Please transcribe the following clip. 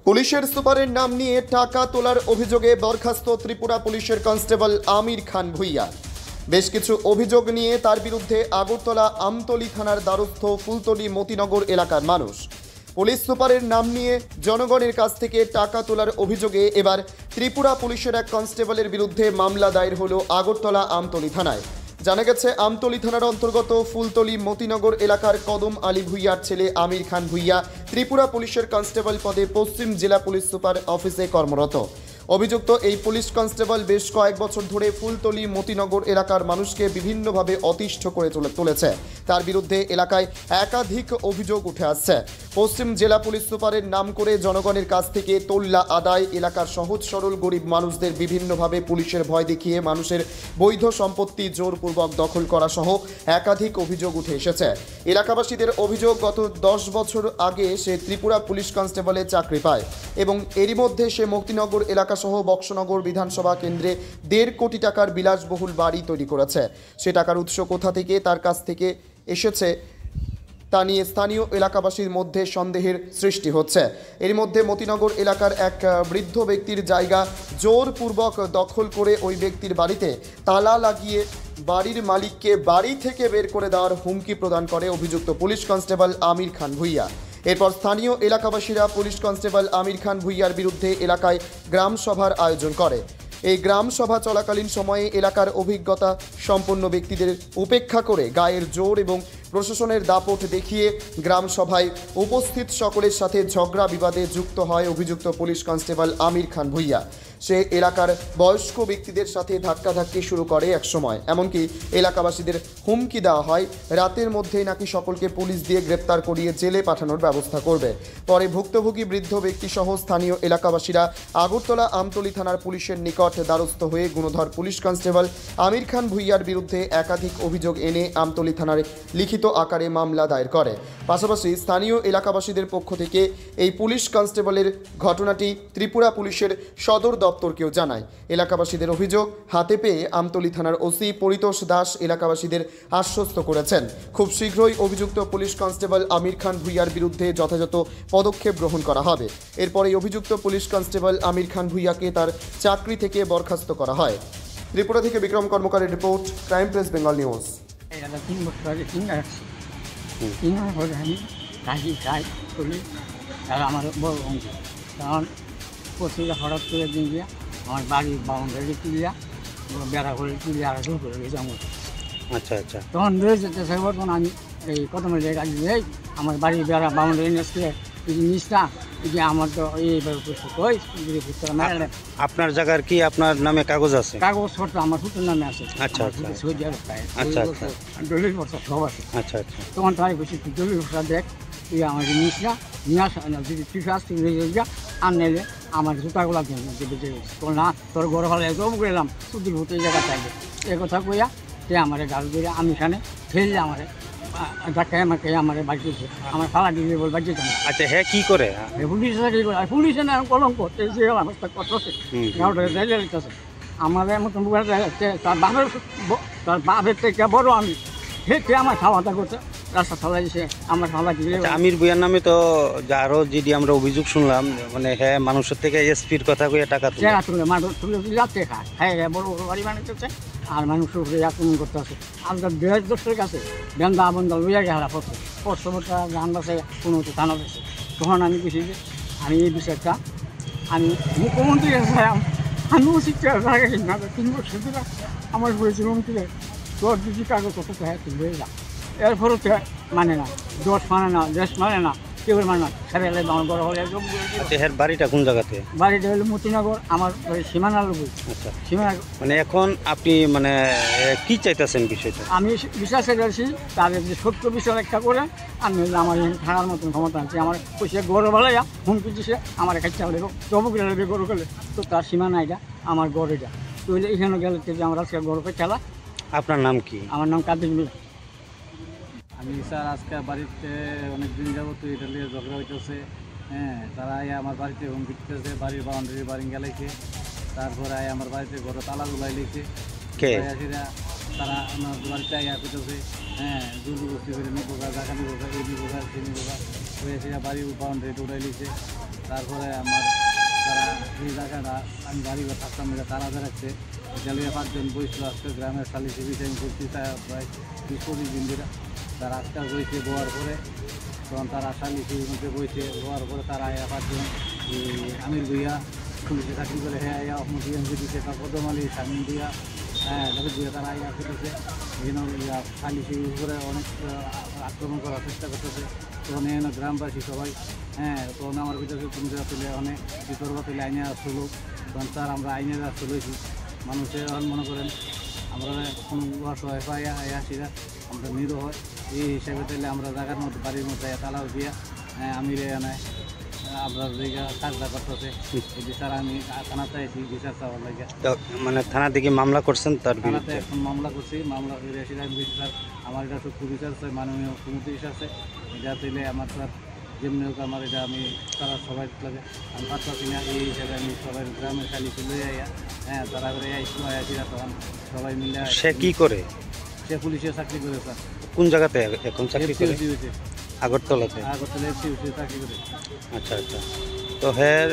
পুলিশের সুপারের নাম নিয়ে টাকা তোলার অভিযোগে বরখাস্ত ত্রিপুরা পুলিশের কনস্টেবল আমির খান ভুইয়া। বেশ কিছু অভিযোগ নিয়ে তার বিরুদ্ধে আগরতলা আমতলী থানার দ্বারস্থ ফুলতলী মতিনগর এলাকার মানুষ। পুলিশ সুপারের নাম নিয়ে জনগণের কাছ থেকে টাকা তোলার অভিযোগে এবার ত্রিপুরা পুলিশের এক কনস্টেবলের বিরুদ্ধে মামলা দায়ের হলো আগরতলা আমতলী থানায়। জানা গেছে, আমতলী থানার অন্তর্গত ফুলতলী মতিনগর এলাকার কদম আলী ভুইয়ার ছেলে আমির খান ভুইয়া ত্রিপুরা পুলিশের কনস্টেবল পদে পশ্চিম জেলা পুলিশ সুপার অফিসে কর্মরত। অভিযুক্ত এই পুলিশ কনস্টেবল বেশ কয়েক বছর ধরে ফুলতলী মতিনগর এলাকার মানুষকে বিভিন্নভাবে অতিষ্ঠ করে তুলেছে। তার বিরুদ্ধে এলাকায় একাধিক অভিযোগ উঠে আসছে। পশ্চিম জেলা পুলিশ সুপারের নাম করে জনগণের কাছ থেকে তোল্লা আদায়, এলাকার সহজ সরল গরিব মানুষদের বিভিন্নভাবে পুলিশের ভয় দেখিয়ে মানুষের বৈধ সম্পত্তি জোরপূর্বক দখল করা সহ একাধিক অভিযোগ উঠে এসেছে। এলাকাবাসীদের অভিযোগ, গত 10 বছর আগে সে ত্রিপুরা পুলিশ কনস্টেবলের চাকরি পায় এবং এরই মধ্যে সে মতিনগর এলাকা সহ বক্সনগর বিধানসভা কেন্দ্রে 1.5 কোটি টাকার বিলাসবহুল বাড়ি তৈরি করেছে। সে টাকার উৎস কোথা থেকে তার কাছ থেকে এসেছে তা নিয়ে স্থানীয় এলাকাবাসীর মধ্যে সন্দেহের সৃষ্টি হচ্ছে। এর মধ্যে মতিনগর এলাকার এক বৃদ্ধ ব্যক্তির জায়গা জোরপূর্বক দখল করে ওই ব্যক্তির বাড়িতে তালা লাগিয়ে বাড়ির মালিককে বাড়ি থেকে বের করে দেওয়ার হুমকি প্রদান করে অভিযুক্ত পুলিশ কনস্টেবল আমির খান ভুইয়া। এরপর স্থানীয় এলাকাবাসীরা পুলিশ কনস্টেবল আমির খান ভুইয়ার বিরুদ্ধে এলাকায় গ্রাম সভার আয়োজন করে। এই গ্রাম সভা চলাকালীন সময়ে এলাকার অভিজ্ঞতা সম্পন্ন ব্যক্তিদের উপেক্ষা করে গায়ের জোর এবং প্রশাসনের দাপট দেখিয়ে গ্রাম সভায় উপস্থিত সকলের সাথে ঝগড়া বিবাদে যুক্ত হয় অভিযুক্ত পুলিশ কনস্টেবল আমির খান ভুইয়া। সে এলাকার বয়স্ক ব্যক্তিদের সাথে ধাক্কাধাক্কি শুরু করে একসময়, এমনকি এলাকাবাসীদের হুমকি দেওয়া হয় রাতের মধ্যেই নাকি সকলকে পুলিশ দিয়ে গ্রেপ্তার করিয়ে জেলে পাঠানোর ব্যবস্থা করবে। পরে ভুক্তভোগী বৃদ্ধ ব্যক্তি সহ স্থানীয় এলাকাবাসীরা আগরতলা আমতলী থানার পুলিশের নিকট দ্বারস্থ হয়ে গুণধর পুলিশ কনস্টেবল আমির খান ভুইয়ার বিরুদ্ধে একাধিক অভিযোগ এনে আমতলী থানার লিখিত আকারে মামলা দায়ের করে। পাশাপাশি স্থানীয় এলাকাবাসীদের পক্ষ থেকে এই পুলিশ কনস্টেবলের ঘটনাটি ত্রিপুরা পুলিশের সদর দপ্তরকেও জানায়। এলাকাবাসীদের অভিযোগ, হাতে পেয়ে আমতলী থানার ওসি পরিতোষ দাস এলাকাবাসীদের আশ্বস্ত করেছেন খুব শীঘ্রই অভিযুক্ত পুলিশ কনস্টেবল আমির খান ভুইয়ার বিরুদ্ধে যথাযথ পদক্ষেপ গ্রহণ করা হবে। এরপরেই অভিযুক্ত পুলিশ কনস্টেবল আমির খান ভুইয়াকে তার চাকরি থেকে বরখাস্ত করা হয়। ত্রিপুরা থেকে বিক্রম কর্মকারের রিপোর্ট, ক্রাইম প্রেস বেঙ্গল নিউজ। 3 বছর আগে 3 পরে আমি কাজী খাই করি। আর আমার বড় অঙ্ক কারণ পত্রিকা হঠাৎ করে দিন গিয়া আমার বাড়ির বাউন্ডারি তুলিয়া বেড়া করে তুলিয়া আর শুরু করে গেছি আমার। আচ্ছা আচ্ছা, তখন রয়ে যেতে চাইব, তখন আমি এই কদমের জায়গা দিয়ে আমার বাড়ির বেড়া বাউন্ডারি নিচ্ছে নিচটা যে আমার তো এইভাবে ওই আপনার জায়গার কি আপনার নামে কাগজ আছে? কাগজপত্র আমার হুতুর নামে আছে। আচ্ছা আচ্ছা সৌদি আরব আচ্ছা আচ্ছা দলিল পত্র সব আছে। আচ্ছা আচ্ছা, তখন তাই বলছি দলিল পত্র দেখ, তুই আমার নিসরা নিয়ে আস, যদি তুই আসতে যা আর নেলে আমার জুতাগুলা বেঁচে গেছে। তোর না তোর ঘর ভালো সব গেলাম সুদির ভূত এই জায়গা চাইলে এ কথা কইয়া সে আমার গাছ ধরে আমি এখানে ফেললে আমার ডাক্তার আমাকে আমার বাড়ি দিয়েছে, আমার ফালা দিয়ে বল বাড়ি যেতাম। আচ্ছা, হ্যাঁ কি করে? পুলিশে চাকরি করে, পুলিশে না কলঙ্ক করতেছে অবস্থা করতেছে আমাদের মতন তার বাপের থেকে বড় আমি হেঁটে আমার খাওয়া দাওয়া করতে রাস্তা ফেলাইছে আমার খাওয়া দিয়ে। আমির ভুইয়ার নামে তো আরও যদি আমরা অভিযোগ শুনলাম, মানে হ্যাঁ মানুষের থেকে এসপির কথা কইয়া টাকা তুলে মানুষ তুলে যাচ্ছে খায়, হ্যাঁ হ্যাঁ বড় বড় বাড়ি বানাইতেছে আর মানুষের উপরে আক্রমণ করতে আছে। আমরা দেড় দশের কাছে বেন্দা বন্ধা লইয়া গেলা পড়ছে পরশটা গান বাসে কোনো থানা পেয়েছে। তখন আমি কিছু যে আমি এই বিষয়টা আমি মুখ্যমন্ত্রী আমি শিক্ষা না 3 বছর ধরে আমার বলেছিল তুলে তোর যদি কাগজ কত হ্যাঁ তুলে যা। এরপরও মানে না, 10 মানে না, 10 মানে না, কেউ মানে না, সারালে আমার বড় হলে। হ্যাঁ, বাড়িটা কোন জায়গাতে? বাড়িটা হলো মতিনগর, আমার সীমানার লোক। আচ্ছা, সীমানা। মানে এখন আপনি মানে কি চাইতেছেন বিষয়টা? আমি বিশ্বাস করছি তাদের যে সত্য বিষয় একটা করে আমি আমার থাকার মতন ক্ষমতা আছে। আমার পয়সা গরু ভালাইয়া হুমকি দিছে আমার খাইতে হলে জবুকে লাগবে গরু গেলে তো তার সীমানা এটা আমার গড় এটা তো এখানে গেলে আমরা আজকে গরুকে খেলা। আপনার নাম কি? আমার নাম কাদির মিয়া। আমি স্যার আজকে বাড়িতে অনেক দিন যাবো তো এটা নিয়ে ঝগড়া হইতেছে। হ্যাঁ, তারা আমার বাড়িতে হুমকি দিতেছে, বাড়ির বাউন্ডারি বাড়ি গেলাইছে, তারপরে আমার বাড়িতে ঘরে তালা গুলাই লিখছে। তারা আমার বাড়িতে করতেছে, হ্যাঁ দুর্গ বস্তি করে নিবোগা, জায়গা নিবোগা, এই নিবোগা, সেই নিবোগা হয়ে বাড়ির বাউন্ডারি উঠাই লিখছে। তারপরে আমার তারা এই জায়গাটা আমি বাড়িঘর থাকতাম এটা তারা বেড়াচ্ছে জ্বালিয়ে 5 জন বইছিল আজকে গ্রামের সালিসি বিষয় আমি করছি প্রায় 20-25 দিন ধরে তারা আজকে বইছে বোয়ার পরে তখন তারা সালিসির মধ্যে বইছে বোয়ার পরে তারা 5 জন আমির ভুইয়া পুলিশে চাকরি করে হ্যাঁ আহমদ ইয়ামকে দিচ্ছে তারপর দমালি শামিম দিয়া তাদের দিয়ে তারা ফেটেছে বিভিন্ন সালিসির উপরে অনেক আক্রমণ করার চেষ্টা করতেছে তখন এখানে গ্রামবাসী সবাই তখন আমার ভিতরে তুমি তুলে অনেক বিতর্ক তুলে আইনে আসলো তখন তার আমরা আইনের আসলেছি মানুষের এখন মনে করেন আমরা কোনো অসহায় পাই আসিরা আমরা নিরো হয় এই হিসাবে তাইলে আমরা জায়গার মধ্যে বাড়ির মধ্যে তালাও দিয়া আমি এনে আমরা জায়গা কাজটা করতেছে এই বিচার আমি থানাতে আছি বিচার চাওয়ার লাগে মানে থানা থেকে মামলা করছেন তার থানাতে বিরুদ্ধে? এখন মামলা করছি মামলা করে এসে আমি বিচার আমার এটা সত্য বিচার চাই মাননীয় মুখ্যমন্ত্রী আছে এটা দিলে আমার স্যার যেমনি হোক আমার এটা আমি তারা সবাই লাগে আমি পারতাছি না এই হিসাবে আমি সবাই গ্রামের খালি চলে যাই তারা করে আসিরা তখন সবাই মিলে সে কি করে? সে পুলিশে চাকরি করে স্যার কোন জায়গাতে এখন চাকরি করে? FCOC হয়েছে আগরতলাতে? আগরতলা FCOC চাকরি করে আচ্ছা আচ্ছা। তো হ্যাঁ